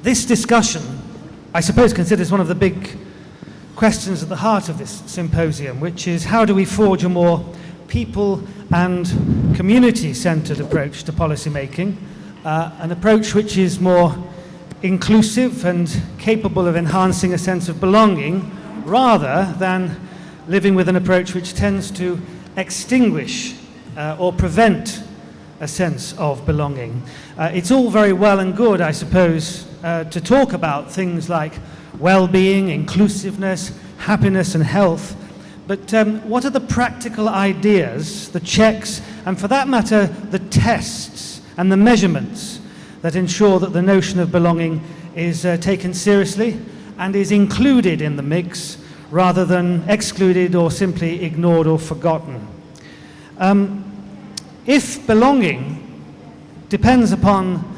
this discussion, I suppose, considers one of the big questions at the heart of this symposium, which is how do we forge a more people and community-centered approach to policy making, an approach which is more inclusive and capable of enhancing a sense of belonging, rather than living with an approach which tends to extinguish or prevent a sense of belonging. It's all very well and good, I suppose, to talk about things like well-being, inclusiveness, happiness and health, but what are the practical ideas, the checks, and for that matter, the tests and the measurements that ensure that the notion of belonging is taken seriously and is included in the mix rather than excluded or simply ignored or forgotten? If belonging depends upon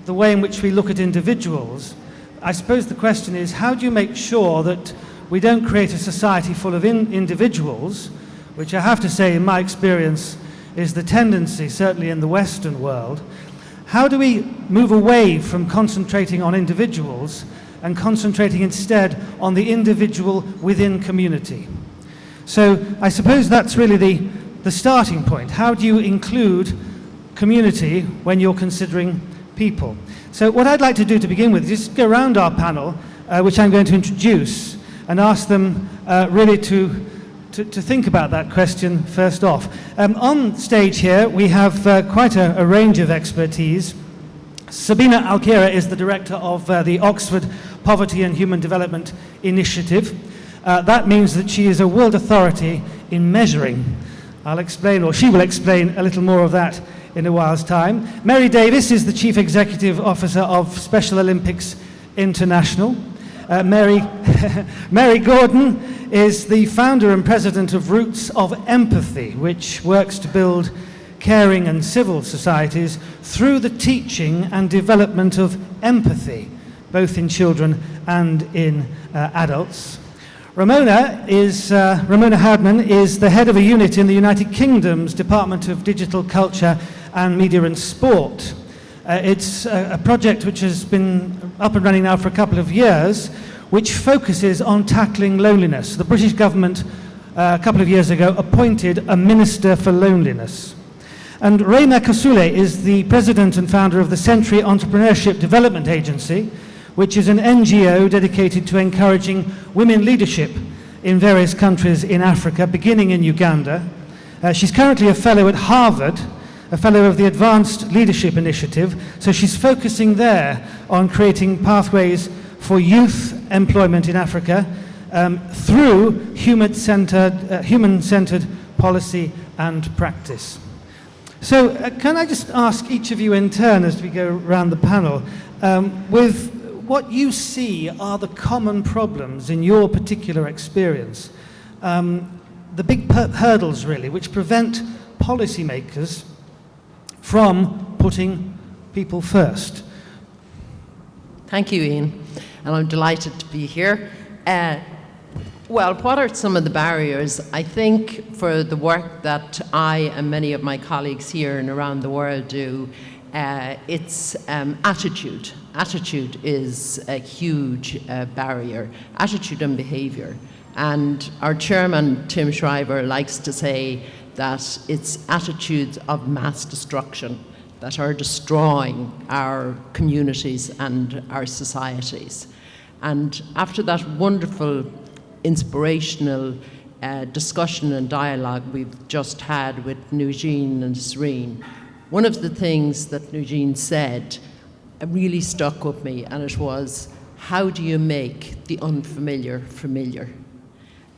the way in which we look at individuals, I suppose the question is, how do you make sure that we don't create a society full of individuals, which I have to say, in my experience, is the tendency, certainly in the Western world. How do we move away from concentrating on individuals and concentrating instead on the individual within community? So I suppose that's really the starting point. How do you include community when you're considering people? So what I'd like to do to begin with is just go around our panel, which I'm going to introduce, and ask them really to think about that question first off. On stage here, we have quite a range of expertise. Sabina Alkire is the director of the Oxford Poverty and Human Development Initiative. That means that she is a world authority in measuring. I'll explain, or she will explain a little more of that in a while's time. Mary Davis is the Chief Executive Officer of Special Olympics International. Mary Gordon is the founder and president of Roots of Empathy, which works to build caring and civil societies through the teaching and development of empathy, both in children and in adults. Ramona Herdman is the head of a unit in the United Kingdom's Department of Digital Culture and Media and Sport. It's a project which has been up and running now for a couple of years, which focuses on tackling loneliness. The British government, a couple of years ago, appointed a Minister for Loneliness. And Rehmah Kasule is the president and founder of the Century Entrepreneurship Development Agency, which is an NGO dedicated to encouraging women leadership in various countries in Africa, beginning in Uganda. She's currently a fellow at Harvard, a fellow of the Advanced Leadership Initiative, so she's focusing there on creating pathways for youth employment in Africa through human-centered policy and practice. So can I just ask each of you in turn as we go around the panel, with what you see are the common problems in your particular experience, the big hurdles really, which prevent policymakers from putting people first. Thank you, Ian, and I'm delighted to be here. Well, what are some of the barriers? I think for the work that I and many of my colleagues here and around the world do, it's attitude. Attitude is a huge barrier, attitude and behaviour. And our chairman, Tim Shriver, likes to say that it's attitudes of mass destruction that are destroying our communities and our societies. And after that wonderful, inspirational discussion and dialogue we've just had with Nugeen and Serene, one of the things that Nugeen said really stuck with me, and it was, how do you make the unfamiliar familiar?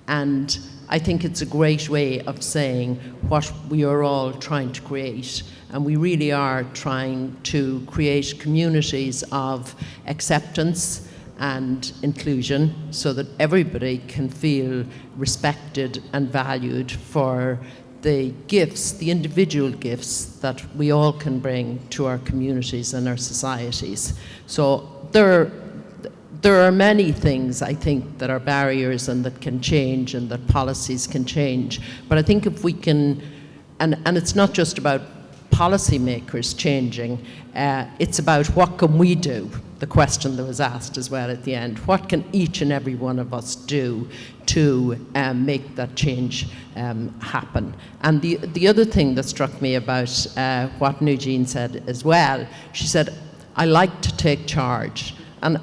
And I think it's a great way of saying what we are all trying to create. And we really are trying to create communities of acceptance and inclusion so that everybody can feel respected and valued for the gifts, the individual gifts that we all can bring to our communities and our societies. So there are many things, I think, that are barriers and that can change and that policies can change. But I think if we can, and it's not just about policymakers changing, it's about what can we do the question that was asked as well at the end. What can each and every one of us do to make that change happen? And the other thing that struck me about what Nugene said as well, she said, I like to take charge. And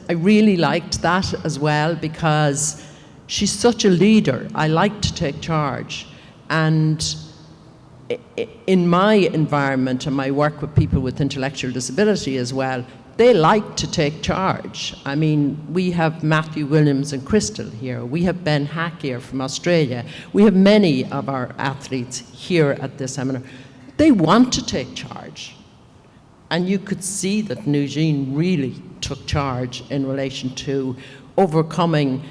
I really liked that as well, because she's such a leader. I like to take charge. And in my environment and my work with people with intellectual disability as well, they like to take charge. I mean, we have Matthew Williams and Crystal here. We have Ben Hack here from Australia. We have many of our athletes here at this seminar. They want to take charge. And you could see that Nugene really took charge in relation to overcoming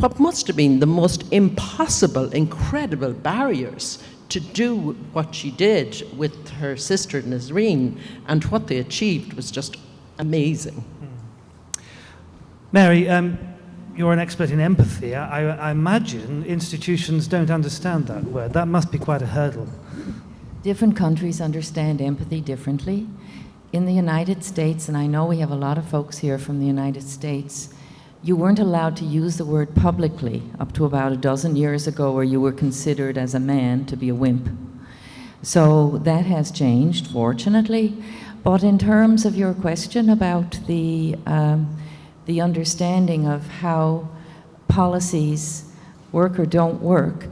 what must have been the most impossible, incredible barriers to do what she did with her sister Nazreen, and what they achieved was just amazing. Mary, you're an expert in empathy. I imagine institutions don't understand that word. That must be quite a hurdle. Different countries understand empathy differently. In the United States, and I know we have a lot of folks here from the United States, you weren't allowed to use the word publicly up to about a dozen years ago, where you were considered as a man to be a wimp. So that has changed, fortunately. But in terms of your question about the understanding of how policies work or don't work,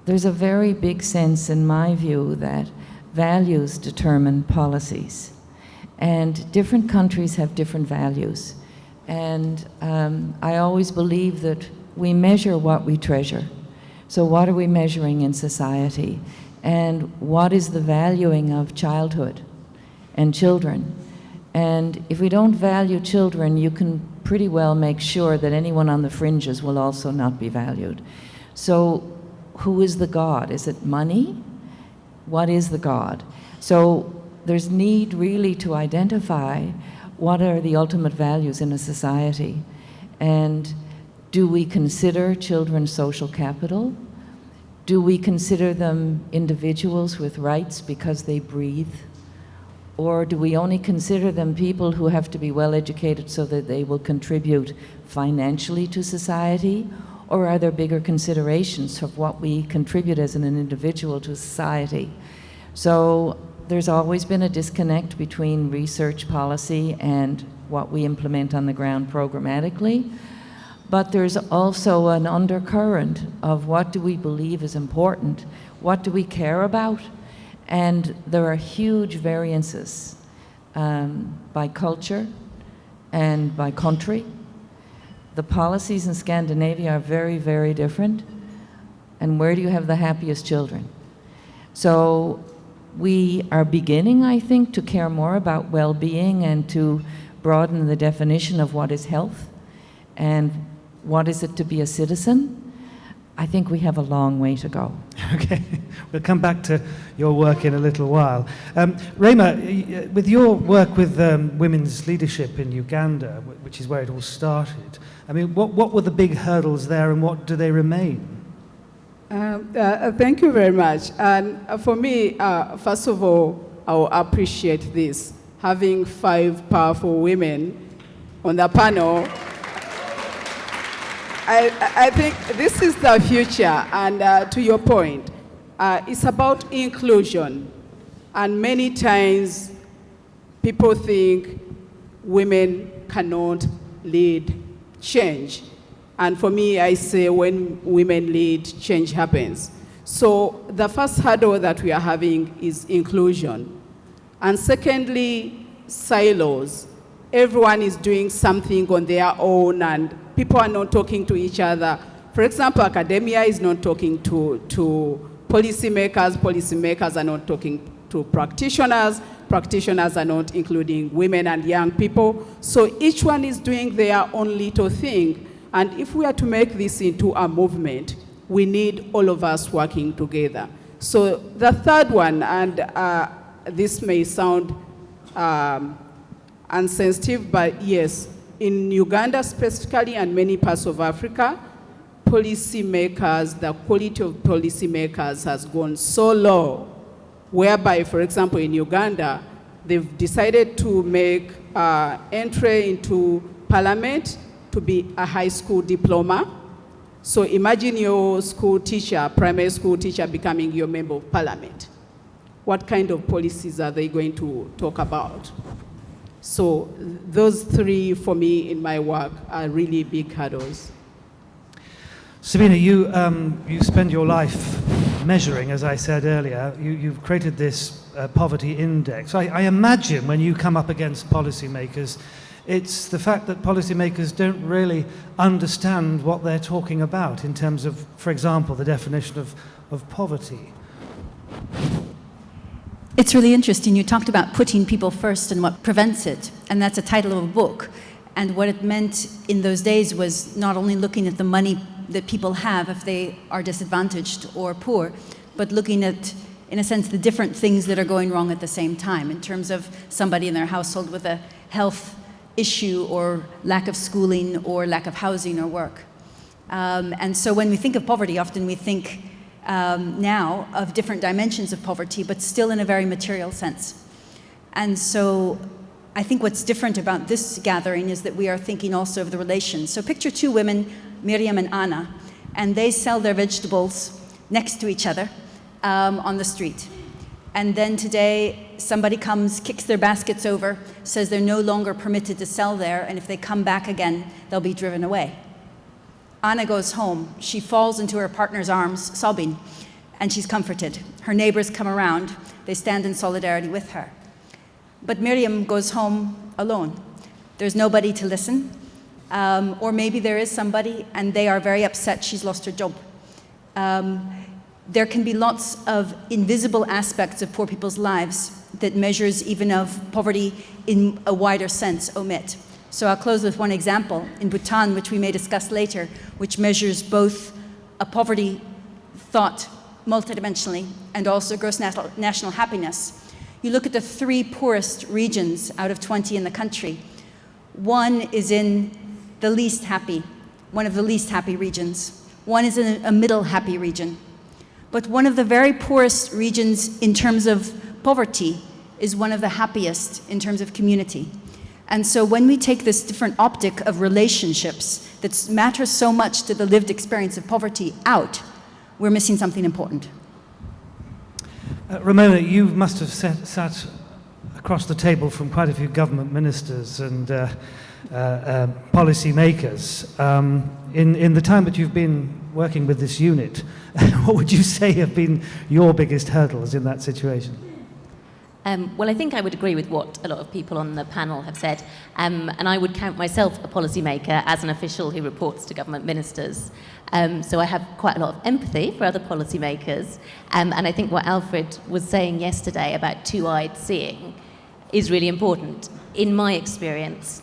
there's a very big sense, in my view, that values determine policies. And different countries have different values. And I always believe that we measure what we treasure. So what are we measuring in society? And what is the valuing of childhood and children? And if we don't value children, you can pretty well make sure that anyone on the fringes will also not be valued. So who is the God? Is it money? What is the God? So there's need really to identify what are the ultimate values in a society, and do we consider children social capital? Do we consider them individuals with rights because they breathe? Or do we only consider them people who have to be well educated so that they will contribute financially to society? Or are there bigger considerations of what we contribute as an individual to society? So there's always been a disconnect between research policy and what we implement on the ground programmatically. But there's also an undercurrent of what do we believe is important, what do we care about, and there are huge variances by culture and by country. The policies in Scandinavia are very, very different. And where do you have the happiest children? So we are beginning, I think, to care more about well-being and to broaden the definition of what is health and what is it to be a citizen. I think we have a long way to go. Okay, we'll come back to your work in a little while. Rehmah, with your work with women's leadership in Uganda, which is where it all started, I mean, what were the big hurdles there, and what do they remain? Thank you very much. And for me, first of all, I will appreciate this. Having 5 powerful women on the panel, I think this is the future. And to your point, it's about inclusion. And many times, people think women cannot lead change. And for me, I say when women lead, change happens. So the first hurdle that we are having is inclusion. And secondly, silos. Everyone is doing something on their own, and people are not talking to each other. For example, academia is not talking to policymakers. Policymakers are not talking to practitioners. Practitioners are not including women and young people. So each one is doing their own little thing. And if we are to make this into a movement, we need all of us working together. So the third one, and this may sound insensitive, but yes, in Uganda specifically and many parts of Africa, policymakers, the quality of policymakers has gone so low, whereby, for example, in Uganda, they've decided to make entry into parliament to be a high school diploma. So imagine your school teacher, primary school teacher, becoming your member of parliament. What kind of policies are they going to talk about? So those three, for me, in my work, are really big hurdles. Sabina, you spend your life measuring, as I said earlier. You've created this poverty index. I imagine when you come up against policymakers, it's the fact that policymakers don't really understand what they're talking about in terms of, for example, the definition of poverty. It's really interesting. You talked about putting people first and what prevents it, and that's a title of a book. And what it meant in those days was not only looking at the money that people have if they are disadvantaged or poor, but looking at, in a sense, the different things that are going wrong at the same time in terms of somebody in their household with a health issue or lack of schooling or lack of housing or work. And so when we think of poverty, often we think now of different dimensions of poverty, but still in a very material sense. And so I think what's different about this gathering is that we are thinking also of the relations. So picture two women, Miriam and Anna, and they sell their vegetables next to each other on the street. And then today, somebody comes, kicks their baskets over, says they're no longer permitted to sell there, and if they come back again, they'll be driven away. Anna goes home. She falls into her partner's arms, sobbing, and she's comforted. Her neighbors come around. They stand in solidarity with her. But Miriam goes home alone. There's nobody to listen, or maybe there is somebody, and they are very upset she's lost her job. There can be lots of invisible aspects of poor people's lives that measures even of poverty in a wider sense omit. So I'll close with one example in Bhutan, which we may discuss later, which measures both a poverty thought multidimensionally and also gross national happiness. You look at the 3 poorest regions out of 20 in the country. One is in the least happy, one of the least happy regions. One is in a middle happy region. But one of the very poorest regions in terms of poverty is one of the happiest in terms of community. And so when we take this different optic of relationships that matters so much to the lived experience of poverty out, we're missing something important. Ramona, you must have sat across the table from quite a few government ministers and policy makers. In the time that you've been working with this unit, what would you say have been your biggest hurdles in that situation? Well, I think I would agree with what a lot of people on the panel have said, and I would count myself a policymaker as an official who reports to government ministers. So I have quite a lot of empathy for other policymakers, and I think what Alfred was saying yesterday about two-eyed seeing is really important. In my experience,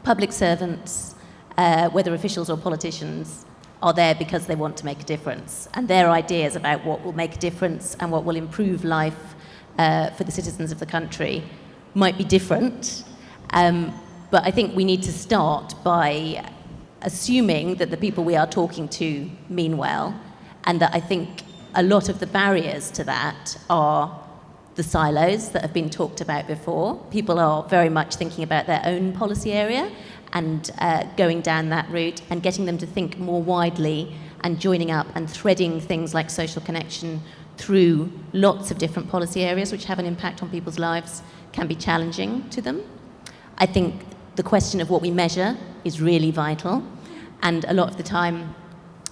public servants, whether officials or politicians, are there because they want to make a difference, and their ideas about what will make a difference and what will improve life for the citizens of the country might be different, but I think we need to start by assuming that the people we are talking to mean well, and that I think a lot of the barriers to that are the silos that have been talked about before. People are very much thinking about their own policy area and going down that route and getting them to think more widely and joining up and threading things like social connection through lots of different policy areas which have an impact on people's lives can be challenging to them. I think the question of what we measure is really vital, and a lot of the time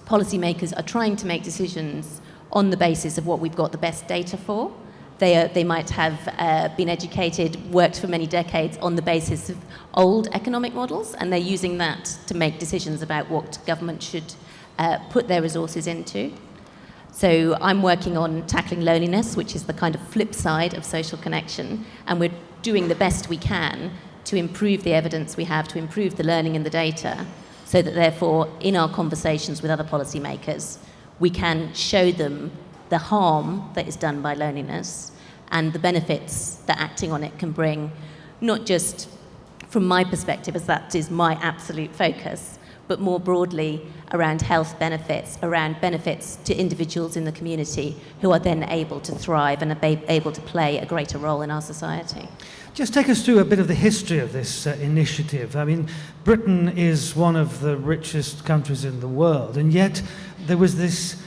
policymakers are trying to make decisions on the basis of what we've got the best data for. They might have been educated, worked for many decades on the basis of old economic models, and they're using that to make decisions about what government should put their resources into. So I'm working on tackling loneliness, which is the kind of flip side of social connection, and we're doing the best we can to improve the evidence we have, to improve the learning and the data, so that therefore in our conversations with other policymakers, we can show them the harm that is done by loneliness and the benefits that acting on it can bring, not just from my perspective, as that is my absolute focus, but more broadly around health benefits, around benefits to individuals in the community who are then able to thrive and are able to play a greater role in our society. Just take us through a bit of the history of this initiative. I mean, Britain is one of the richest countries in the world, and yet there was this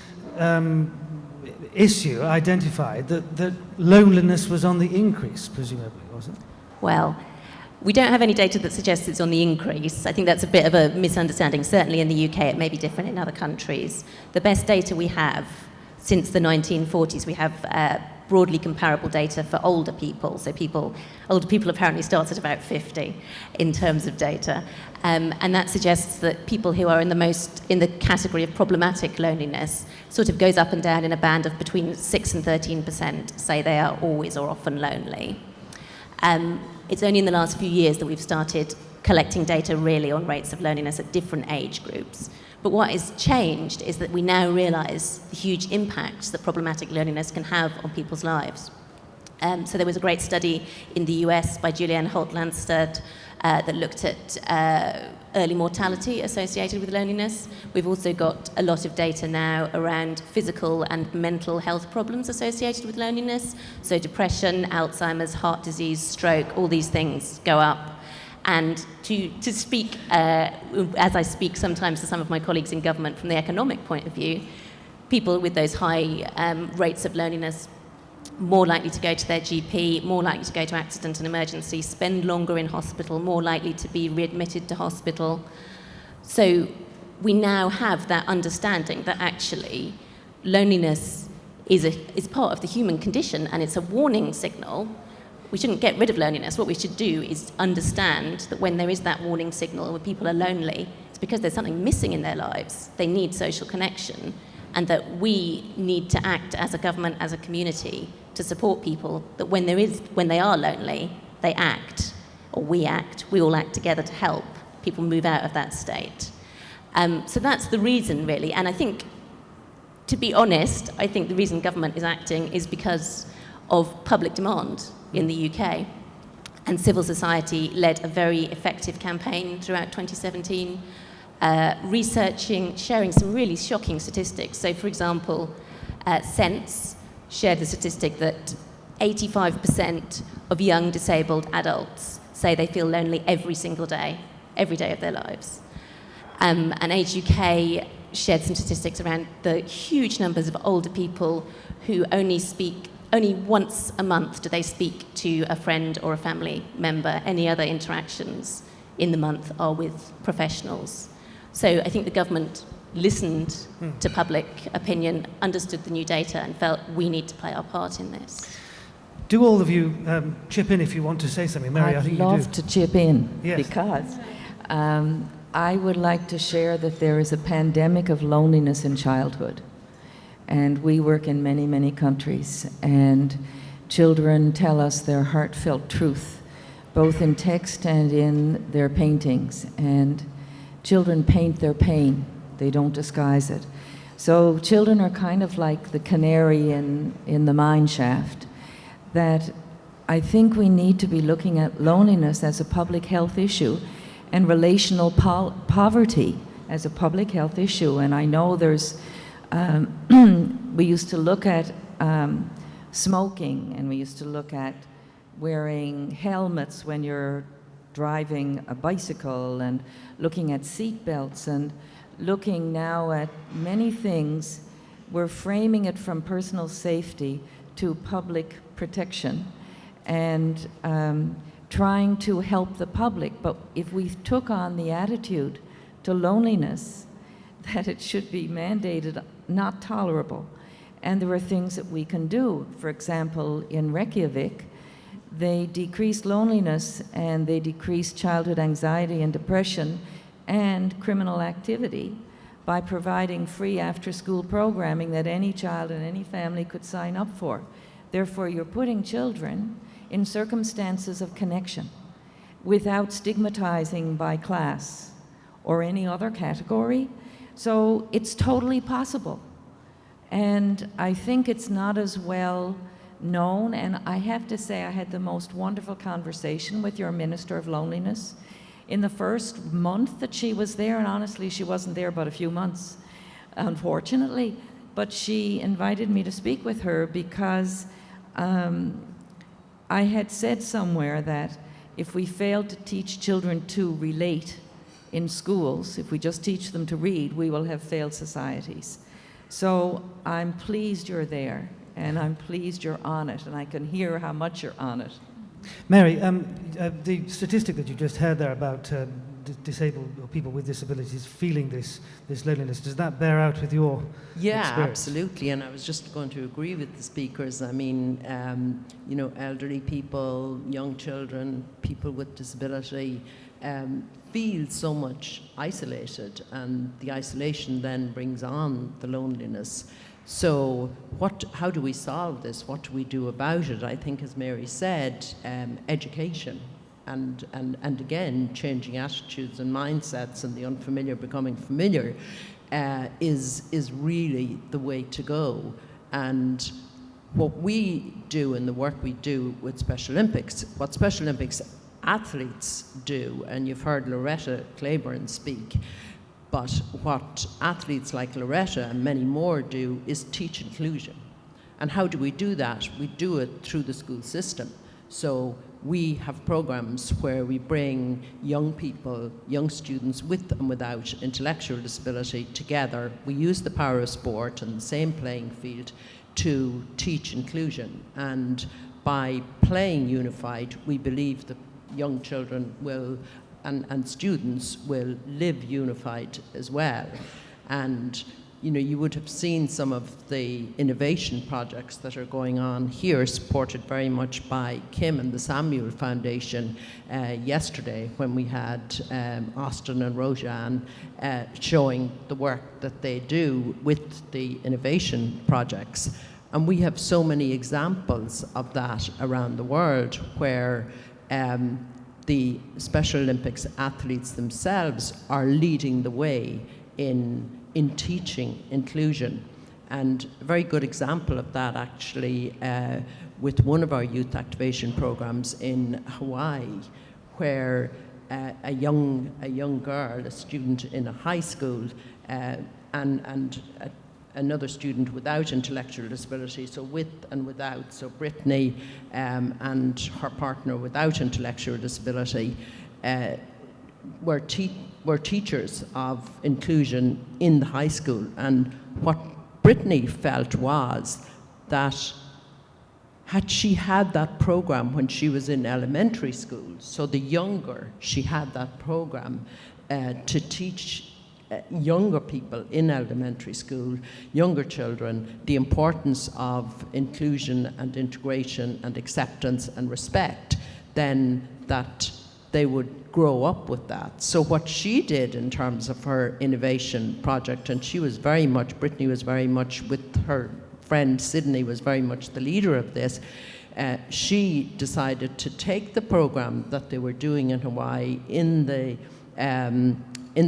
issue identified that loneliness was on the increase, presumably, wasn't it? Well, we don't have any data that suggests it's on the increase. I think that's a bit of a misunderstanding. Certainly in the UK, it may be different in other countries. The best data we have since the 1940s, we have broadly comparable data for older people. So older people apparently starts at about 50 in terms of data. And that suggests that people who are in the category of problematic loneliness sort of goes up and down in a band of between 6 and 13% say they are always or often lonely. It's only in the last few years that we've started collecting data really on rates of loneliness at different age groups. But what has changed is that we now realise the huge impacts that problematic loneliness can have on people's lives. So there was a great study in the US by Julianne Holt-Landstad that looked at early mortality associated with loneliness. We've also got a lot of data now around physical and mental health problems associated with loneliness. So depression, Alzheimer's, heart disease, stroke, all these things go up. And to speak, as I speak sometimes to some of my colleagues in government from the economic point of view, people with those high rates of loneliness more likely to go to their GP, more likely to go to accident and emergency, spend longer in hospital, more likely to be readmitted to hospital. So we now have that understanding that actually loneliness is part of the human condition, and it's a warning signal. We shouldn't get rid of loneliness. What we should do is understand that when there is that warning signal, when people are lonely, it's because there's something missing in their lives. They need social connection, and that we need to act as a government, as a community, to support people, that when they are lonely, they act, or we all act together to help people move out of that state. So that's the reason, really. And I think, to be honest, I think the reason government is acting is because of public demand in the UK. And civil society led a very effective campaign throughout 2017, researching, sharing some really shocking statistics. So, for example, Sense shared the statistic that 85% of young disabled adults say they feel lonely every single day, every day of their lives. And Age UK shared some statistics around the huge numbers of older people who only once a month do they speak to a friend or a family member. Any other interactions in the month are with professionals. So I think the government listened to public opinion, understood the new data, and felt we need to play our part in this. Do all of you chip in if you want to say something? Mary, I think you do. I'd love to chip in, Yes. because I would like to share that there is a pandemic of loneliness in childhood. And we work in many, many countries, and children tell us their heartfelt truth, both in text and in their paintings. And children paint their pain. They don't disguise it. So children are kind of like the canary in the mine shaft, that I think we need to be looking at loneliness as a public health issue and relational poverty as a public health issue. And I know there's, we used to look at smoking, and we used to look at wearing helmets when you're driving a bicycle, and looking at seat belts, and looking now at many things. We're framing it from personal safety to public protection, and trying to help the public. But if we took on the attitude to loneliness that it should be mandated, not tolerable, and there are things that we can do. For example, in Reykjavik, they decreased loneliness and they decreased childhood anxiety and depression and criminal activity by providing free after-school programming that any child and any family could sign up for. Therefore, you're putting children in circumstances of connection without stigmatizing by class or any other category. So it's totally possible. And I think it's not as well known, and I have to say I had the most wonderful conversation with your Minister of Loneliness in the first month that she was there, and honestly, she wasn't there but a few months, unfortunately, but she invited me to speak with her because I had said somewhere that if we fail to teach children to relate in schools, if we just teach them to read, we will have failed societies. So I'm pleased you're there, and I'm pleased you're on it, and I can hear how much you're on it. Mary, the statistic that you just heard there about disabled or people with disabilities feeling this loneliness, does that bear out with your experience? Absolutely, and I was just going to agree with the speakers. I mean, you know, elderly people, young children, people with disability feel so much isolated, and the isolation then brings on the loneliness. So how do we solve this? What do we do about it? I think, as Mary said, education and again, changing attitudes and mindsets, and the unfamiliar becoming familiar is really the way to go. And what we do in the work we do with Special Olympics, what Special Olympics athletes do, and you've heard Loretta Claiborne speak, but what athletes like Loretta and many more do is teach inclusion. And how do we do that? We do it through the school system. So we have programs where we bring young people, young students with and without intellectual disability together. We use the power of sport and the same playing field to teach inclusion. And by playing unified, we believe that young children will and students will live unified as well. And you know, you would have seen some of the innovation projects that are going on here, supported very much by Kim and the Samuel Foundation yesterday, when we had Austin and Rojan showing the work that they do with the innovation projects. And we have so many examples of that around the world, where the Special Olympics athletes themselves are leading the way in teaching inclusion. And a very good example of that, actually, with one of our youth activation programs in Hawaii, where a young girl, a student in a high school, and another student without intellectual disability, so with and without, so Brittany and her partner without intellectual disability, were teachers of inclusion in the high school. And what Brittany felt was that had she had that program when she was in elementary school, so the younger she had that program to teach younger people in elementary school, younger children, the importance of inclusion and integration and acceptance and respect, then that they would grow up with that. So what she did in terms of her innovation project, and she was very much, Brittany was very much with her friend Sydney, was very much the leader of this, she decided to take the program that they were doing in Hawaii in the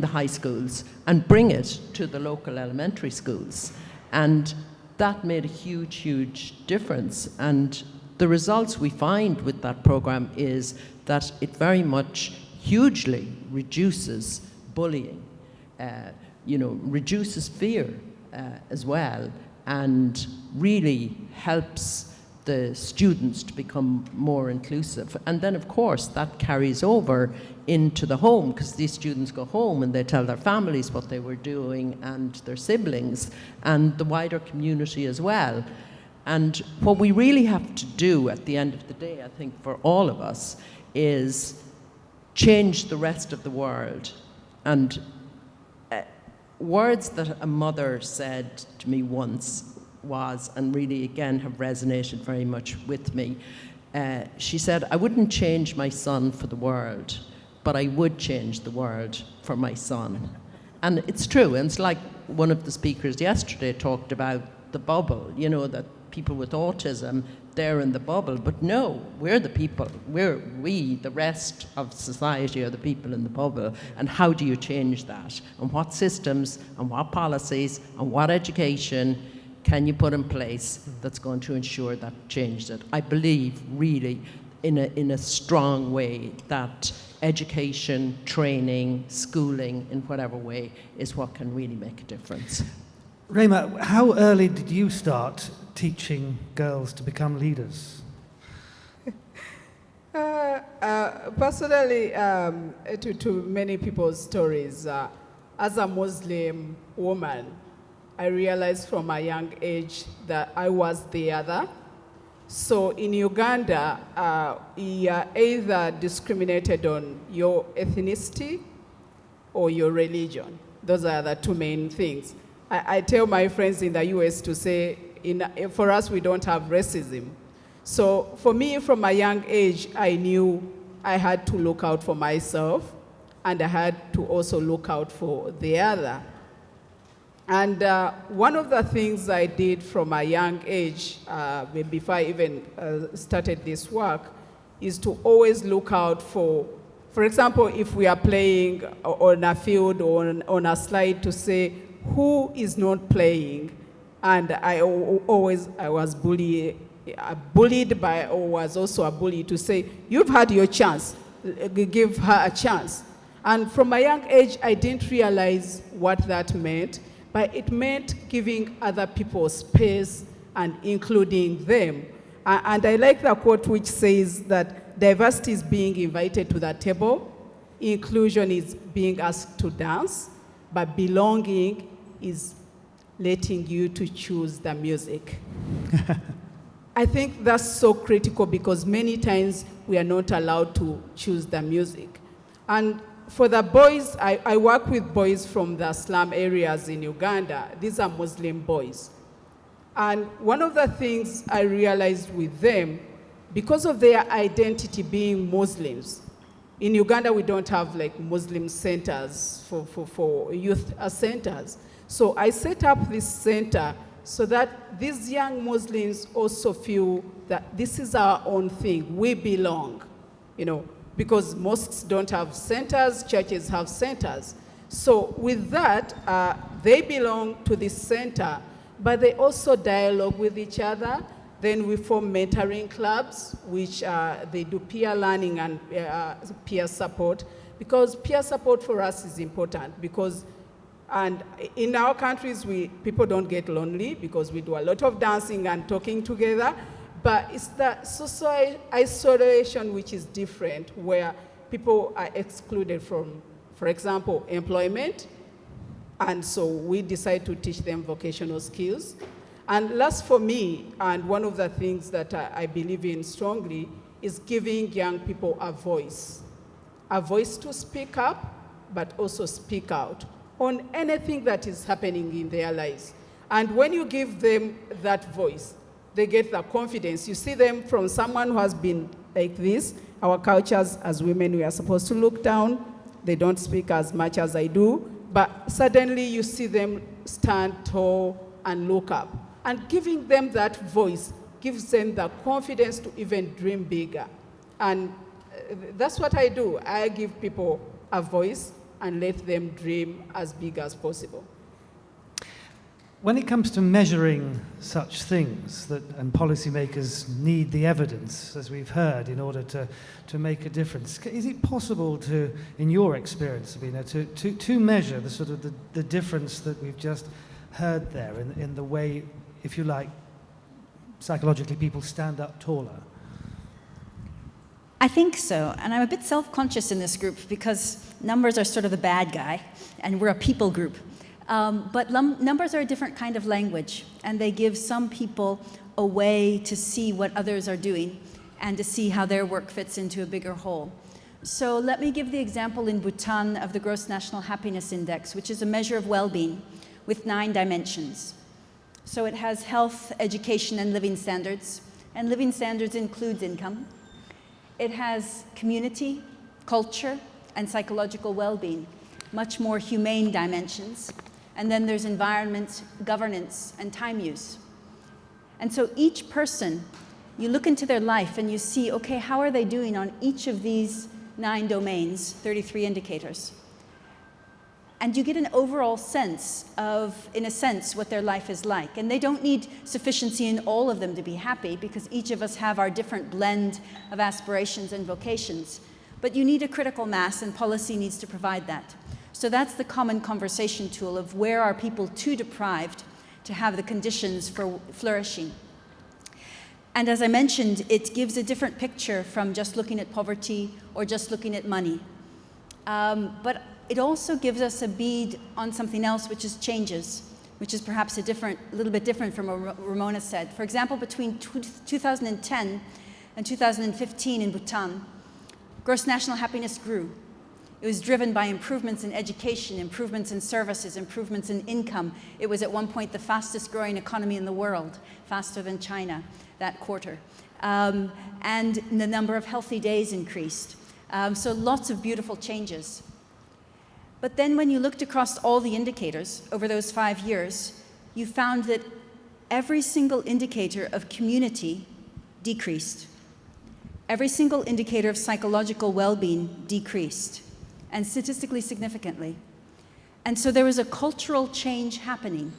high schools and bring it to the local elementary schools. And that made a huge, huge difference. And the results we find with that program is that it very much hugely reduces bullying, reduces fear as well, and really helps the students to become more inclusive. And then, of course, that carries over into the home, because these students go home and they tell their families what they were doing, and their siblings, and the wider community as well. And what we really have to do at the end of the day, I think, for all of us, is change the rest of the world. And words that a mother said to me once was, and really again have resonated very much with me, she said, I wouldn't change my son for the world, but I would change the world for my son. And it's true, and it's like one of the speakers yesterday talked about the bubble, that people with autism, they're in the bubble, but no, we're the people. We, the rest of society, are the people in the bubble. And how do you change that? And what systems, and what policies, and what education can you put in place that's going to ensure that changes it? I believe, really, in a strong way that education, training, schooling, in whatever way, is what can really make a difference. Rehmah, how early did you start teaching girls to become leaders? Personally, to many people's stories, as a Muslim woman, I realized from a young age that I was the other. So in Uganda, you are either discriminated on your ethnicity or your religion. Those are the two main things. I tell my friends in the US to say, for us, we don't have racism. So for me, from a young age, I knew I had to look out for myself, and I had to also look out for the other. And one of the things I did from a young age, before I even started this work, is to always look out for example, if we are playing on a field or on a slide, to say who is not playing. And I was bullied by, or was also a bully, to say, you've had your chance, give her a chance. And from a young age, I didn't realize what that meant, but it meant giving other people space and including them. And I like the quote which says that diversity is being invited to the table, inclusion is being asked to dance, but belonging is letting you to choose the music. I think that's so critical, because many times we are not allowed to choose the music. And for the boys, I work with boys from the slum areas in Uganda. These are Muslim boys. And one of the things I realized with them, because of their identity being Muslims, in Uganda we don't have like Muslim centers for youth centers. So I set up this center so that these young Muslims also feel that this is our own thing, we belong, because mosques don't have centers, churches have centers. So with that, they belong to this center, but they also dialogue with each other. Then we form mentoring clubs, which they do peer learning and peer support, because peer support for us is important, and in our countries, people don't get lonely because we do a lot of dancing and talking together. But it's the social isolation which is different, where people are excluded from, for example, employment. And so we decide to teach them vocational skills. And last for me, and one of the things that I believe in strongly, is giving young people a voice to speak up, but also speak out on anything that is happening in their lives. And when you give them that voice, they get the confidence. You see them from someone who has been like this. Our cultures as women, we are supposed to look down. They don't speak as much as I do, but suddenly you see them stand tall and look up. And giving them that voice gives them the confidence to even dream bigger. And that's what I do. I give people a voice and let them dream as big as possible. When it comes to measuring such things, and policymakers need the evidence, as we've heard, in order to make a difference, is it possible to, in your experience, Sabina, to measure the sort of the difference that we've just heard there in the way, if you like, psychologically people stand up taller? I think so, and I'm a bit self-conscious in this group because numbers are sort of the bad guy, and we're a people group. But numbers are a different kind of language, and they give some people a way to see what others are doing and to see how their work fits into a bigger whole. So let me give the example in Bhutan of the Gross National Happiness Index, which is a measure of well-being with 9 dimensions. So it has health, education, and living standards includes income. It has community, culture, and psychological well-being, much more humane dimensions. And then there's environment, governance, and time use. And so each person, you look into their life and you see, okay, how are they doing on each of these 9 domains, 33 indicators? And you get an overall sense of, in a sense, what their life is like. And they don't need sufficiency in all of them to be happy, because each of us have our different blend of aspirations and vocations. But you need a critical mass, and policy needs to provide that. So that's the common conversation tool of where are people too deprived to have the conditions for flourishing. And as I mentioned, it gives a different picture from just looking at poverty or just looking at money. But it also gives us a bead on something else, which is changes, which is perhaps a little bit different from what Ramona said. For example, between 2010 and 2015 in Bhutan, gross national happiness grew. It was driven by improvements in education, improvements in services, improvements in income. It was at one point the fastest growing economy in the world, faster than China that quarter. And the number of healthy days increased. So lots of beautiful changes. But then when you looked across all the indicators over those 5 years, you found that every single indicator of community decreased. Every single indicator of psychological well-being decreased, and statistically significantly. And so there was a cultural change happening.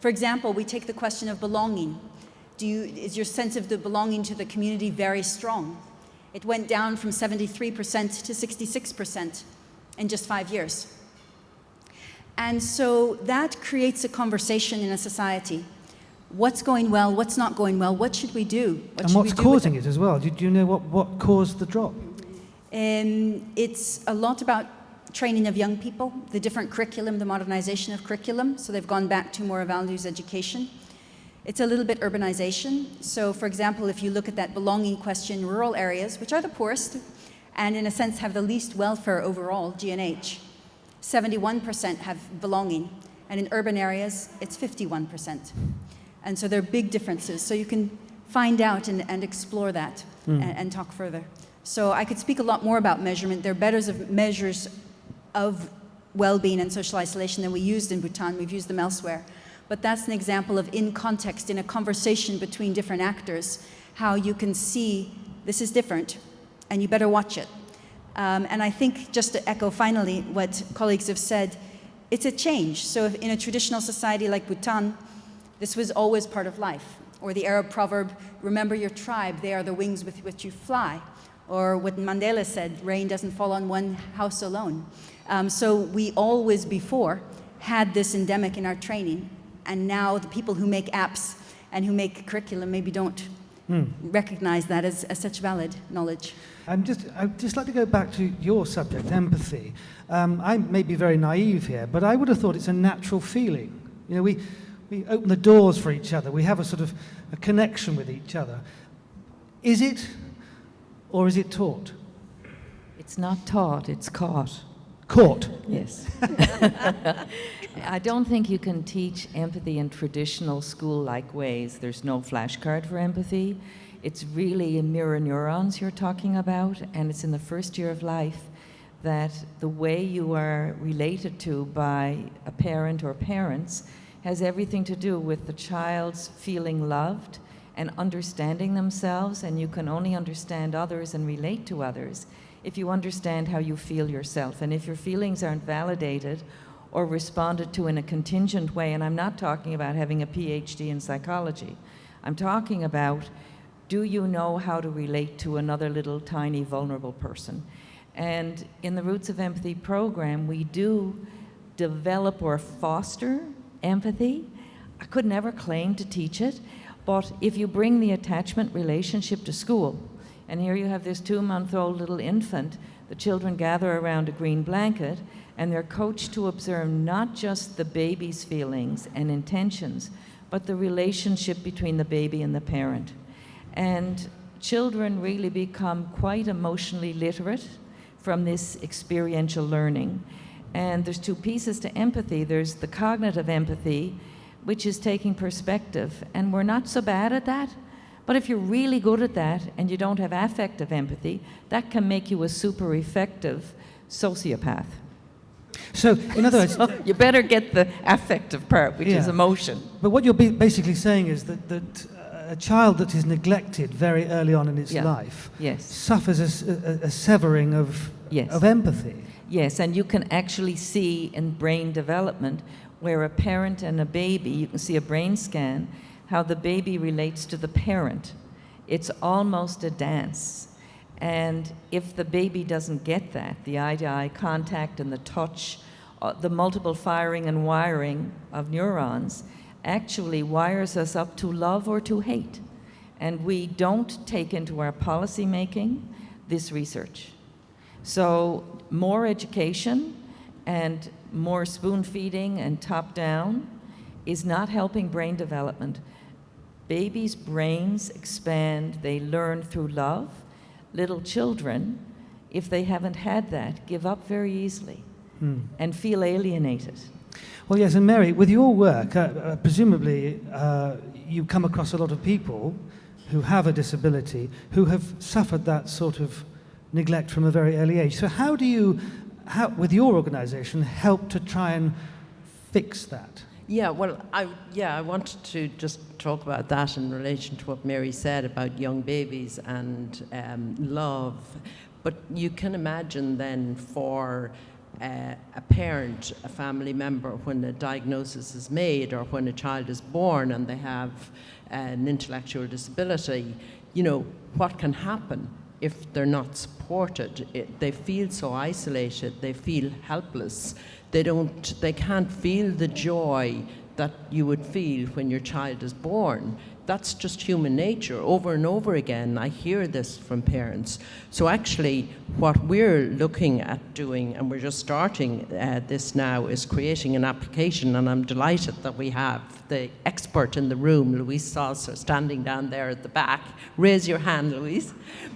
For example, we take the question of belonging. Is your sense of the belonging to the community very strong? It went down from 73% to 66% in just 5 years. And so that creates a conversation in a society. What's going well? What's not going well? What should we do? And what's causing it as well? Do you know what caused the drop? It's a lot about training of young people, the different curriculum, the modernization of curriculum. So they've gone back to more values education. It's a little bit urbanization. So for example, if you look at that belonging question, rural areas, which are the poorest, and in a sense have the least welfare overall, G&H, 71% have belonging. And in urban areas, it's 51%. And so there are big differences. So you can find out and explore that and talk further. So I could speak a lot more about measurement. There are better measures of well-being and social isolation than we used in Bhutan. We've used them elsewhere. But that's an example of in context, in a conversation between different actors, how you can see this is different and you better watch it. And I think, just to echo finally what colleagues have said, it's a change. So if in a traditional society like Bhutan, this was always part of life. Or the Arab proverb, remember your tribe, they are the wings with which you fly. Or what Mandela said, rain doesn't fall on one house alone. So we always before had this endemic in our training, and now the people who make apps and who make curriculum maybe don't recognize that as such valid knowledge. I'd just like to go back to your subject, empathy. I may be very naive here, but I would have thought it's a natural feeling. You know, we open the doors for each other. We have a sort of a connection with each other. Is it, or is it taught? It's not taught, it's caught. Caught? Yes. I don't think you can teach empathy in traditional school-like ways. There's no flashcard for empathy. It's really mirror neurons you're talking about, and it's in the first year of life that the way you are related to by a parent or parents has everything to do with the child's feeling loved and understanding themselves, and you can only understand others and relate to others if you understand how you feel yourself. And if your feelings aren't validated or responded to in a contingent way, and I'm not talking about having a PhD in psychology, I'm talking about, do you know how to relate to another little tiny vulnerable person? And in the Roots of Empathy program, we do develop or foster empathy. I could never claim to teach it, but if you bring the attachment relationship to school, and here you have this 2-month-old little infant, the children gather around a green blanket, and they're coached to observe not just the baby's feelings and intentions, but the relationship between the baby and the parent. And children really become quite emotionally literate from this experiential learning. And there's 2 pieces to empathy. There's the cognitive empathy, which is taking perspective, and we're not so bad at that. But if you're really good at that and you don't have affective empathy, that can make you a super effective sociopath. So, in other words, you better get the affective part, which is emotion. But what you're basically saying is that a child that is neglected very early on in its life suffers a severing of empathy. Yes, and you can actually see in brain development where a parent and a baby, you can see a brain scan, how the baby relates to the parent. It's almost a dance. And if the baby doesn't get that, the eye-to-eye contact and the touch, the multiple firing and wiring of neurons actually wires us up to love or to hate. And we don't take into our policy making this research. So more education and more spoon feeding and top down is not helping brain development. Babies' brains expand, they learn through love. Little children, if they haven't had that, give up very easily and feel alienated. Well, yes, and Mary, with your work, presumably you come across a lot of people who have a disability, who have suffered that sort of neglect from a very early age. So how do you, with your organisation, help to try and fix that? Yeah, well, I wanted to just talk about that in relation to what Mary said about young babies and love. But you can imagine then for a parent, a family member, when a diagnosis is made or when a child is born and they have an intellectual disability, you know, what can happen if they're not supported? They feel so isolated, they feel helpless. They can't feel the joy that you would feel when your child is born. That's just human nature. Over and over again, I hear this from parents. So actually, what we're looking at doing, and we're just starting this now, is creating an application, and I'm delighted that we have the expert in the room, Louise Saucer, standing down there at the back. Raise your hand, Louise,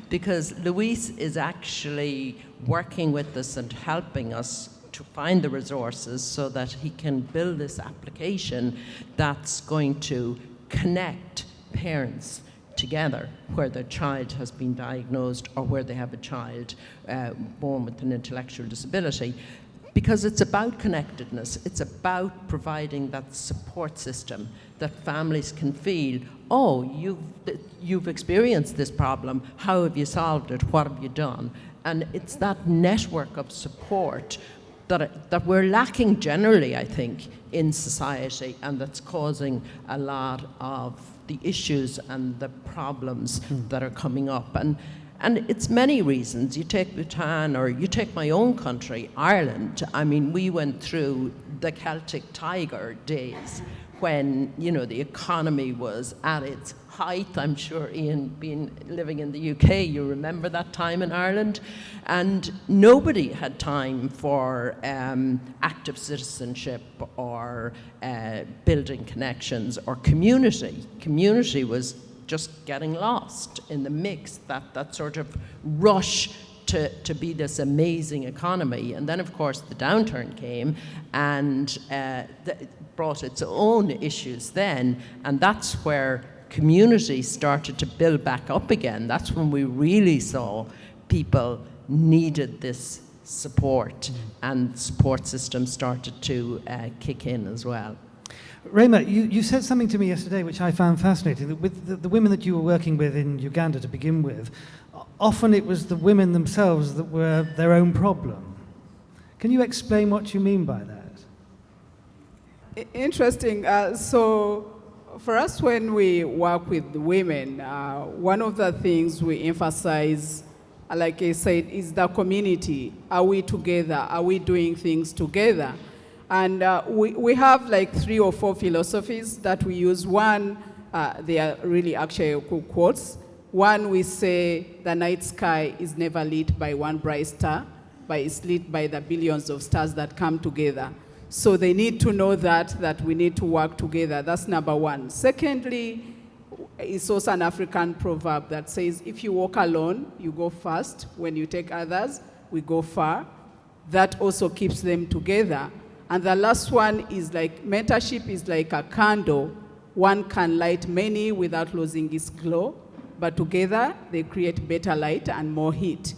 because Louise is actually working with us and helping us to find the resources so that he can build this application that's going to connect parents together where their child has been diagnosed or where they have a child born with an intellectual disability. Because it's about connectedness, it's about providing that support system that families can feel, oh, you've experienced this problem, how have you solved it, what have you done? And it's that network of support that we're lacking generally, I think, in society, and that's causing a lot of the issues and the problems that are coming up. And it's many reasons. You take Bhutan, or you take my own country, Ireland. I mean, we went through the Celtic Tiger days when, you know, the economy was at its height. I'm sure, Ian, living in the UK, you remember that time in Ireland. And nobody had time for active citizenship or building connections or community. Community was just getting lost in the mix, that sort of rush to be this amazing economy. And then, of course, the downturn came and brought its own issues then, and that's where community started to build back up again. That's when we really saw people needed this support, and support systems started to kick in as well. Rehmah, you said something to me yesterday which I found fascinating, that with the women that you were working with in Uganda to begin with, often it was the women themselves that were their own problem. Can you explain what you mean by that? Interesting. So for us, when we work with women, one of the things we emphasize, like I said, is the community. Are we together? Are we doing things together? And we have like 3 or 4 philosophies that we use. One, they are really actually quotes. One, we say the night sky is never lit by one bright star, but it's lit by the billions of stars that come together. So they need to know that we need to work together. That's number one. Secondly, it's also an African proverb that says, if you walk alone, you go fast. When you take others, we go far. That also keeps them together. And the last one is like, mentorship is like a candle. One can light many without losing its glow, but together they create better light and more heat.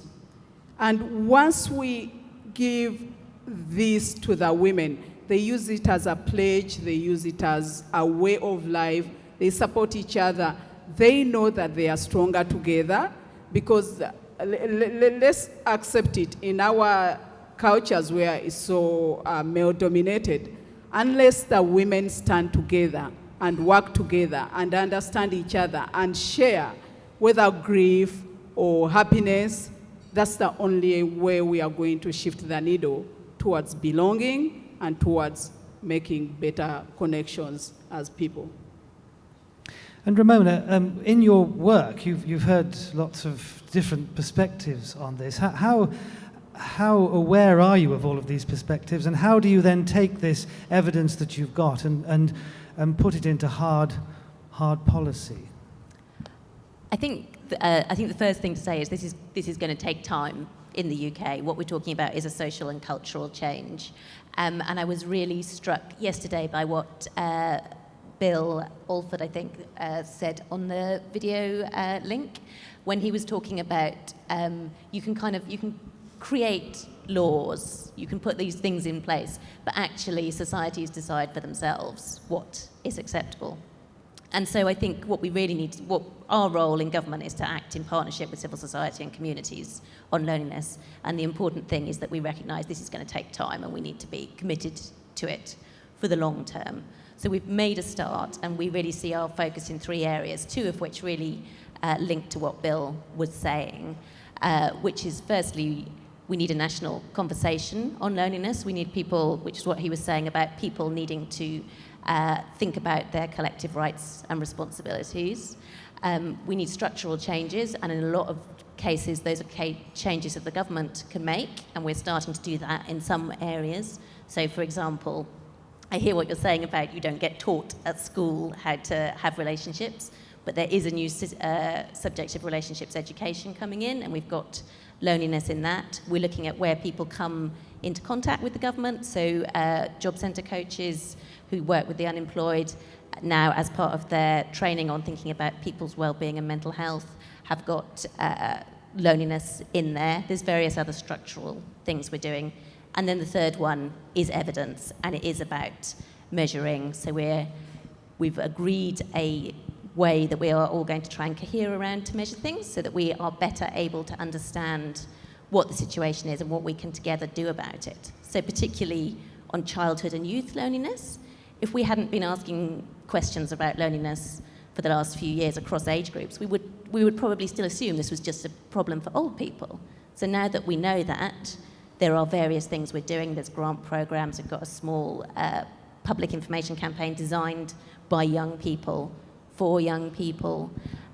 And once we give this to the women, they use it as a pledge, they use it as a way of life, they support each other. They know that they are stronger together, because let's accept it, in our cultures where it's so male-dominated, unless the women stand together and work together and understand each other and share, whether grief or happiness, that's the only way we are going to shift the needle towards belonging and towards making better connections as people. And Ramona, in your work, you've heard lots of different perspectives on this. How aware are you of all of these perspectives, and how do you then take this evidence that you've got and put it into hard policy? I think the first thing to say is this is going to take time in the UK. What we're talking about is a social and cultural change. And I was really struck yesterday by what Bill Alford, I think, said on the video link when he was talking about you can create laws, you can put these things in place, but actually societies decide for themselves what is acceptable. And so I think what we really need, what our role in government is to act in partnership with civil society and communities on loneliness. And the important thing is that we recognise this is going to take time and we need to be committed to it for the long term. So we've made a start, and we really see our focus in 3 areas, 2 of which really link to what Bill was saying, which is firstly, we need a national conversation on loneliness. We need people, which is what he was saying about people needing to think about their collective rights and responsibilities. We need structural changes, and in a lot of cases, those are changes that the government can make, and we're starting to do that in some areas. So, for example, I hear what you're saying about you don't get taught at school how to have relationships, but there is a new subject of relationships education coming in, and we've got loneliness in that. We're looking at where people come into contact with the government, so job centre coaches who work with the unemployed now as part of their training on thinking about people's well-being and mental health have got loneliness in there. There's various other structural things we're doing. And then the third one is evidence, and it is about measuring. So we've agreed a way that we are all going to try and cohere around to measure things so that we are better able to understand what the situation is and what we can together do about it. So particularly on childhood and youth loneliness, if we hadn't been asking questions about loneliness for the last few years across age groups, we would probably still assume this was just a problem for old people. So now that we know that, there are various things we're doing. There's grant programs. We've got a small public information campaign designed by young people, for young people.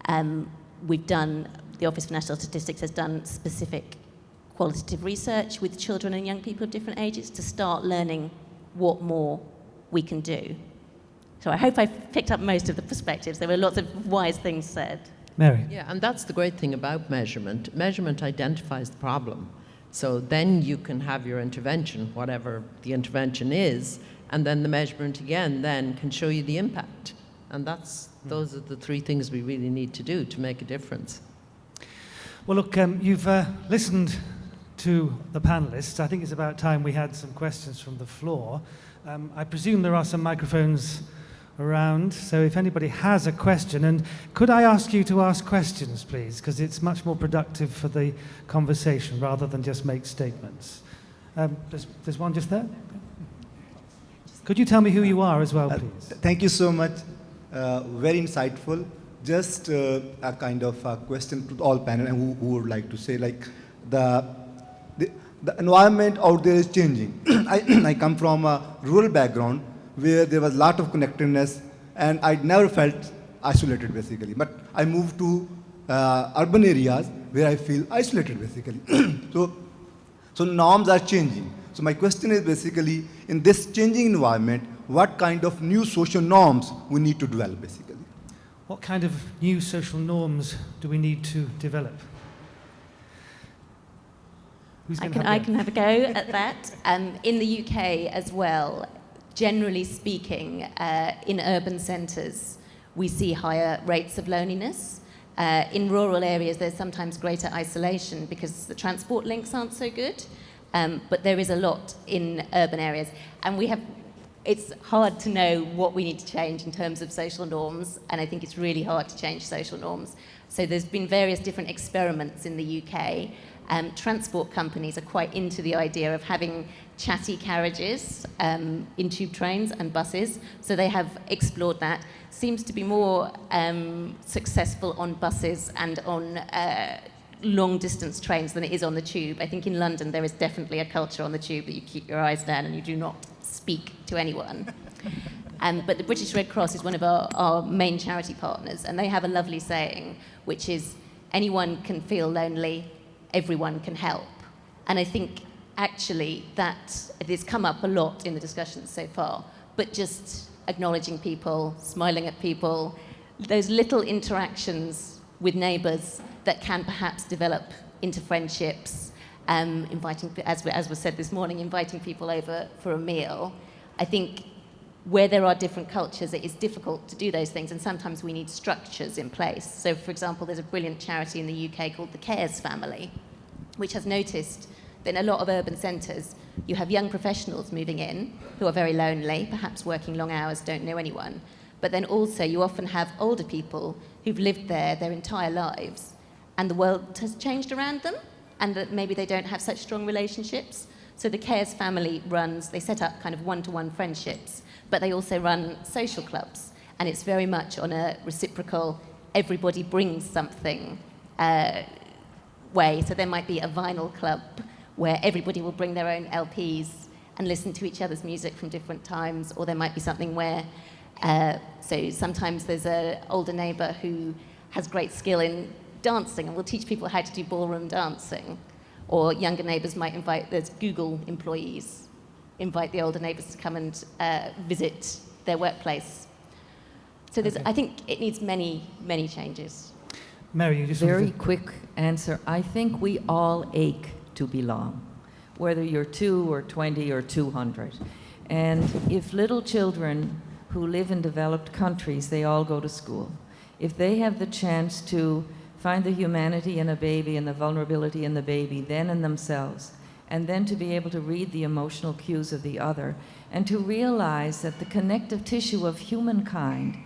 The Office for National Statistics has done specific qualitative research with children and young people of different ages to start learning what more we can do. So I hope I've picked up most of the perspectives. There were lots of wise things said. Mary? Yeah, and that's the great thing about measurement. Measurement identifies the problem. So then you can have your intervention, whatever the intervention is, and then the measurement again then can show you the impact. And those are the 3 things we really need to do to make a difference. Well, look, you've listened to the panellists. I think it's about time we had some questions from the floor. I presume there are some microphones around, so if anybody has a question, and could I ask you to ask questions, please, because it's much more productive for the conversation rather than just make statements. There's one just there. Could you tell me who you are as well, please? Thank you so much. Very insightful. Just a kind of a question to all panel and who would like to say, like, the environment out there is changing. I come from a rural background where there was a lot of connectedness, and I never felt isolated, basically. But I moved to urban areas where I feel isolated, basically. So norms are changing. So my question is basically, in this changing environment, what kind of new social norms we need to develop, basically? What kind of new social norms do we need to develop? I can have a go at that. In the UK as well, generally speaking, in urban centres, we see higher rates of loneliness. In rural areas, there's sometimes greater isolation because the transport links aren't so good. But there is a lot in urban areas. And it's hard to know what we need to change in terms of social norms, and I think it's really hard to change social norms. So there's been various different experiments in the UK, Transport companies are quite into the idea of having chatty carriages in tube trains and buses, so they have explored that. Seems to be more successful on buses and on long-distance trains than it is on the tube. I think in London there is definitely a culture on the tube that you keep your eyes down and you do not speak to anyone. But the British Red Cross is one of our main charity partners, and they have a lovely saying, which is, anyone can feel lonely, everyone can help. And I think actually that it has come up a lot in the discussions so far, but just acknowledging people, smiling at people, those little interactions with neighbours that can perhaps develop into friendships, inviting, as was said this morning, inviting people over for a meal. I think where there are different cultures, it is difficult to do those things, and sometimes we need structures in place. So, for example, there's a brilliant charity in the UK called the Cares Family, which has noticed that in a lot of urban centres, you have young professionals moving in who are very lonely, perhaps working long hours, don't know anyone. But then also you often have older people who've lived there their entire lives, and the world has changed around them, and that maybe they don't have such strong relationships. So the Cares Family they set up kind of one-to-one friendships, but they also run social clubs, and it's very much on a reciprocal, everybody brings something way. So there might be a vinyl club where everybody will bring their own LPs and listen to each other's music from different times, or there might be something where, so sometimes there's an older neighbour who has great skill in dancing and will teach people how to do ballroom dancing, or younger neighbours might there's Google employees, invite the older neighbours to come and visit their workplace. So I think it needs many, many changes. Mary, you just Very quick answer. I think we all ache to belong, whether you're 2 or 20 or 200. And if little children who live in developed countries, they all go to school, if they have the chance to find the humanity in a baby and the vulnerability in the baby, then in themselves, and then to be able to read the emotional cues of the other, and to realize that the connective tissue of humankind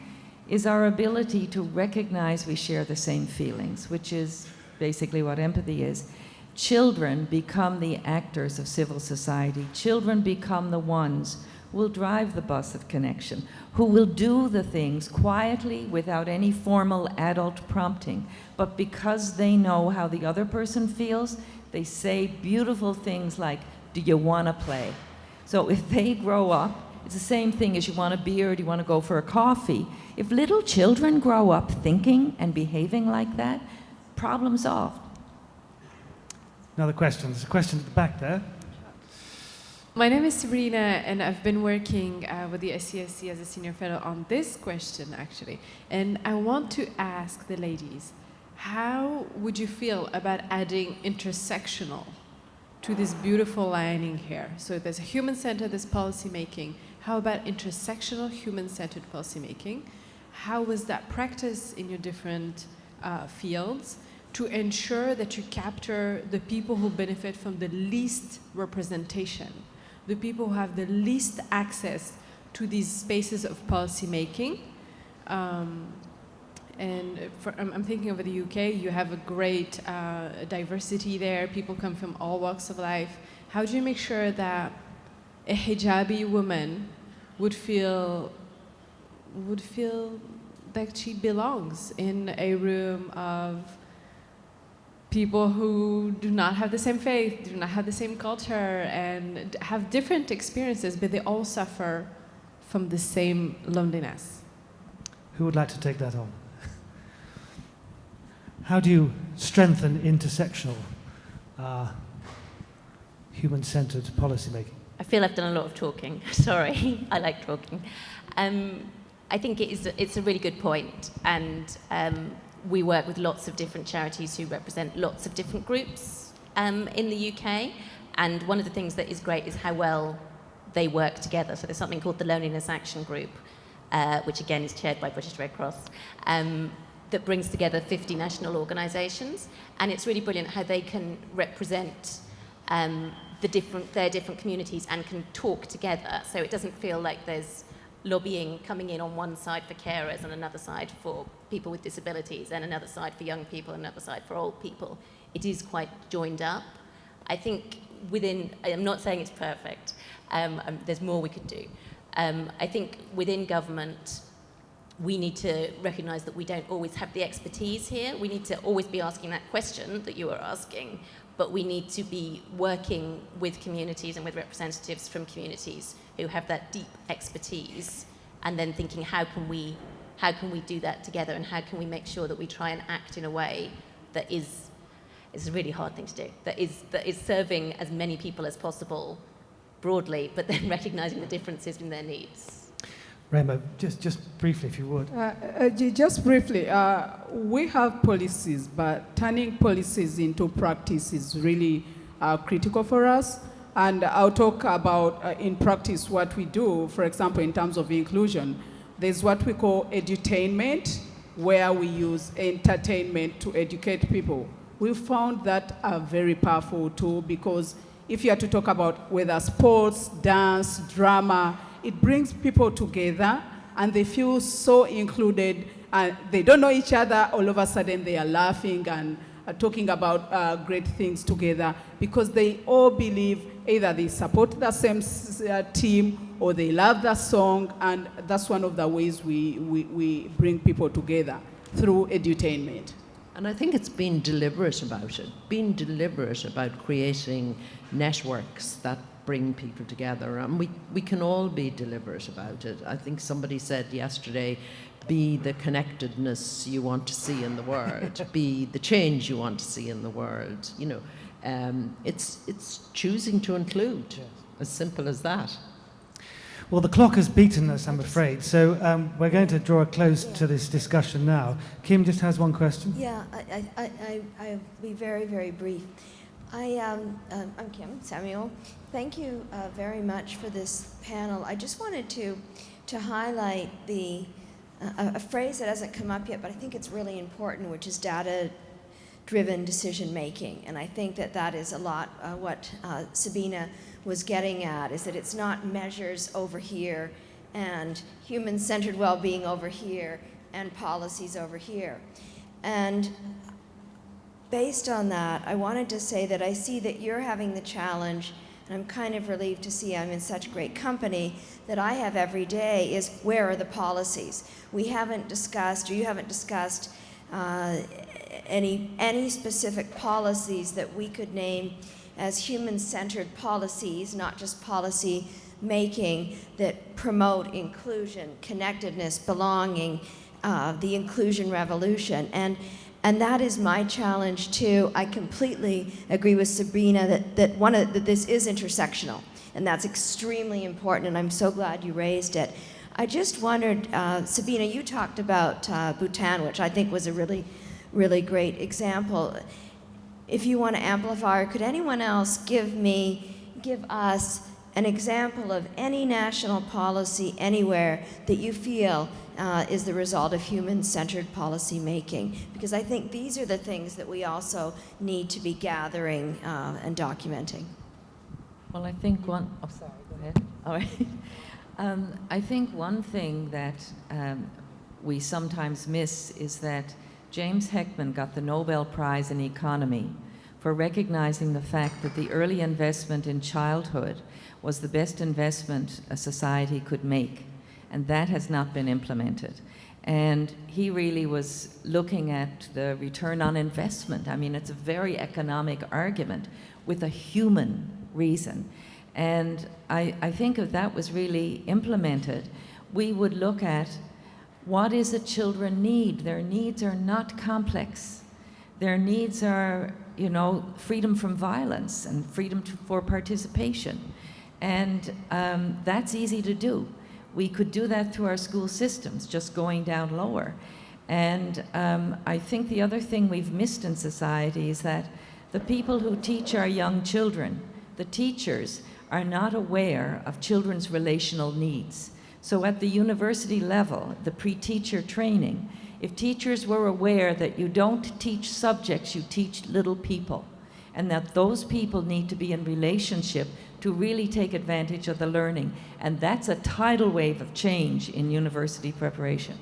is our ability to recognize we share the same feelings, which is basically what empathy is. Children become the actors of civil society. Children become the ones who will drive the bus of connection, who will do the things quietly without any formal adult prompting. But because they know how the other person feels, they say beautiful things like, do you want to play? So if they grow up, it's the same thing as you want a beer, do you want to go for a coffee? If little children grow up thinking and behaving like that, problem solved. Another question. There's a question at the back there. My name is Sabina, and I've been working with the SCSC as a senior fellow on this question, actually. And I want to ask the ladies, how would you feel about adding intersectional to this beautiful lining here? So there's human-centered, there's policy-making. How about intersectional, human-centered policy-making? How was that practiced in your different fields to ensure that you capture the people who benefit from the least representation, the people who have the least access to these spaces of policy-making? I'm thinking of the UK, you have a great diversity there, people come from all walks of life. How do you make sure that a hijabi woman would feel that she belongs in a room of people who do not have the same faith, do not have the same culture, and have different experiences, but they all suffer from the same loneliness? Who would like to take that on? How do you strengthen intersectional, human-centered policymaking? I feel I've done a lot of talking. Sorry, I like talking. I think it's a really good point, and we work with lots of different charities who represent lots of different groups in the UK, and one of the things that is great is how well they work together. So there's something called the Loneliness Action Group, which again is chaired by British Red Cross, that brings together 50 national organisations, and it's really brilliant how they can represent their different communities and can talk together. So it doesn't feel like there's lobbying coming in on one side for carers and another side for people with disabilities and another side for young people and another side for old people. it is quite joined up. I think I'm not saying it's perfect, there's more we could do. I think within government, we need to recognise that we don't always have the expertise here. We need to always be asking that question that you are asking, but we need to be working with communities and with representatives from communities who have that deep expertise, and then thinking how can we do that together, and how can we make sure that we try and act in a way that is, it's a really hard thing to do, that is serving as many people as possible broadly, but then recognising the differences in their needs. Rehmah, just briefly, if you would. Just briefly, we have policies, but turning policies into practice is really critical for us. And I'll talk about, in practice, what we do. For example, in terms of inclusion, there's what we call edutainment, where we use entertainment to educate people. We found that a very powerful tool, because if you are to talk about whether sports, dance, drama, it brings people together and they feel so included. They don't know each other, all of a sudden they are laughing and talking about great things together, because they all believe either they support the same team or they love the song, and that's one of the ways we bring people together, through edutainment. And I think it's been deliberate about it, creating networks that bring people together, and we can all be deliberate about it. I think somebody said yesterday, be the connectedness you want to see in the world, be the change you want to see in the world. You know, it's choosing to include, as simple as that. Well, the clock has beaten us, I'm afraid, so we're going to draw a close to this discussion now. Kim just has one question. Yeah, I'll be very, very brief. I'm Kim Samuel. Thank you very much for this panel. I just wanted to highlight a phrase that hasn't come up yet, but I think it's really important, which is data-driven decision-making. And I think that is a lot what Sabina was getting at, is that it's not measures over here and human-centered well-being over here and policies over here. And based on that, I wanted to say that I see that you're having the challenge, and I'm kind of relieved to see I'm in such great company, that I have every day, is where are the policies? We haven't discussed, or you haven't discussed, any specific policies that we could name as human-centered policies, not just policy making, that promote inclusion, connectedness, belonging, the inclusion revolution. And that is my challenge too. I completely agree with Sabina that this is intersectional, and that's extremely important, and I'm so glad you raised it. I just wondered, Sabina, you talked about Bhutan, which I think was a really, really great example. If you want to amplify, or could anyone else give us an example of any national policy anywhere that you feel is the result of human-centered policy making? Because I think these are the things that we also need to be gathering and documenting. Well, I think oh, sorry, go ahead. All right. I think one thing that we sometimes miss is that James Heckman got the Nobel Prize in Economy for recognizing the fact that the early investment in childhood was the best investment a society could make, and that has not been implemented. And he really was looking at the return on investment. I mean, it's a very economic argument with a human reason. And I think if that was really implemented, we would look at what is it children need. Their needs are not complex. Their needs are, you know, freedom from violence and freedom for participation. And that's easy to do. We could do that through our school systems, just going down lower. And I think the other thing we've missed in society is that the people who teach our young children, the teachers, are not aware of children's relational needs. So at the university level, the pre-teacher training, if teachers were aware that you don't teach subjects, you teach little people, and that those people need to be in relationship to really take advantage of the learning. And that's a tidal wave of change in university preparation.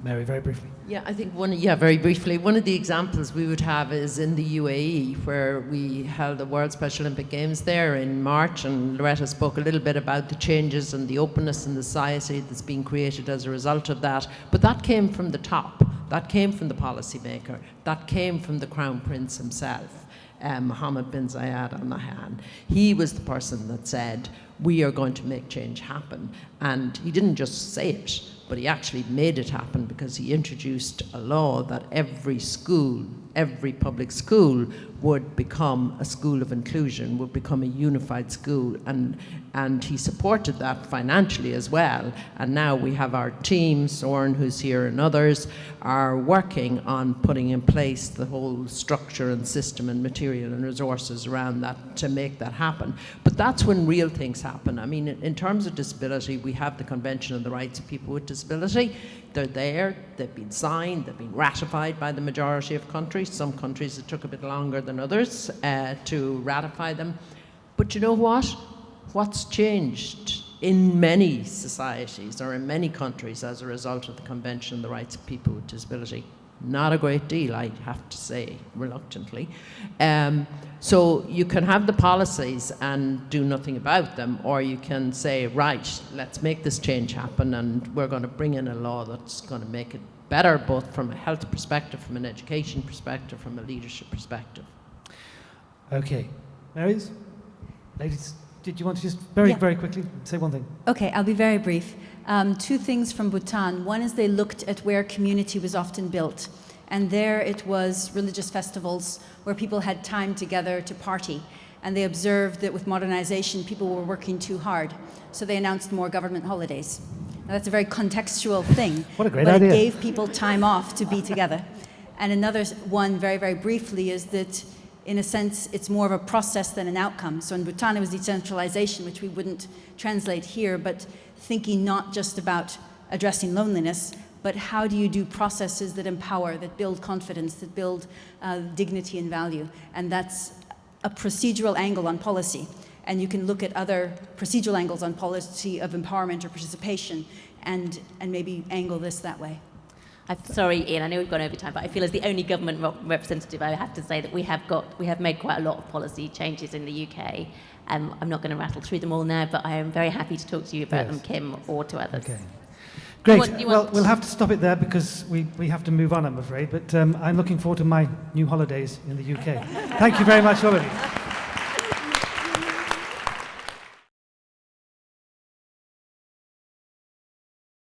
Mary, very briefly. Yeah, I think very briefly, one of the examples we would have is in the UAE, where we held the World Special Olympic Games there in March, and Loretta spoke a little bit about the changes and the openness in the society that's being created as a result of that. But that came from the top. That came from the policymaker. That came from the Crown Prince himself, Mohammed bin Zayed Al Nahyan. He was the person that said, we are going to make change happen. And he didn't just say it, but he actually made it happen, because he introduced a law that every school, every public school would become a school of inclusion, would become a unified school, and he supported that financially as well. And now we have our team, Soren, who's here, and others are working on putting in place the whole structure and system and material and resources around that to make that happen. But that's when real things happen. I mean, in terms of disability, we have the Convention on the Rights of People with Disability. They're there, they've been signed, they've been ratified by the majority of countries. Some countries it took a bit longer than others to ratify them. But you know what? What's changed in many societies or in many countries as a result of the Convention on the Rights of People with Disability? Not a great deal, I have to say, reluctantly. So you can have the policies and do nothing about them, or you can say, right, let's make this change happen, and we're going to bring in a law that's going to make it better, both from a health perspective, from an education perspective, from a leadership perspective. Okay. Marys? Ladies, did you want to just very quickly say one thing? Okay, I'll be very brief. Two things from Bhutan. One is they looked at where community was often built. And there it was religious festivals where people had time together to party. And they observed that with modernization, people were working too hard. So they announced more government holidays. Now, that's a very contextual thing. What a great idea. But it gave people time off to be together. And another one, very, very briefly, is that in a sense, it's more of a process than an outcome. So in Bhutan, it was decentralization, which we wouldn't translate here, but thinking not just about addressing loneliness, but how do you do processes that empower, that build confidence, that build dignity and value? And that's a procedural angle on policy. And you can look at other procedural angles on policy of empowerment or participation and maybe angle this that way. Sorry, Ian, I know we've gone over time, but I feel as the only government representative, I have to say that we have made quite a lot of policy changes in the UK. I'm not going to rattle through them all now, but I am very happy to talk to you about them, Kim, or to others. Okay. Great. Well, we'll have to stop it there because we have to move on, I'm afraid. But I'm looking forward to my new holidays in the UK. Thank you very much, all of you.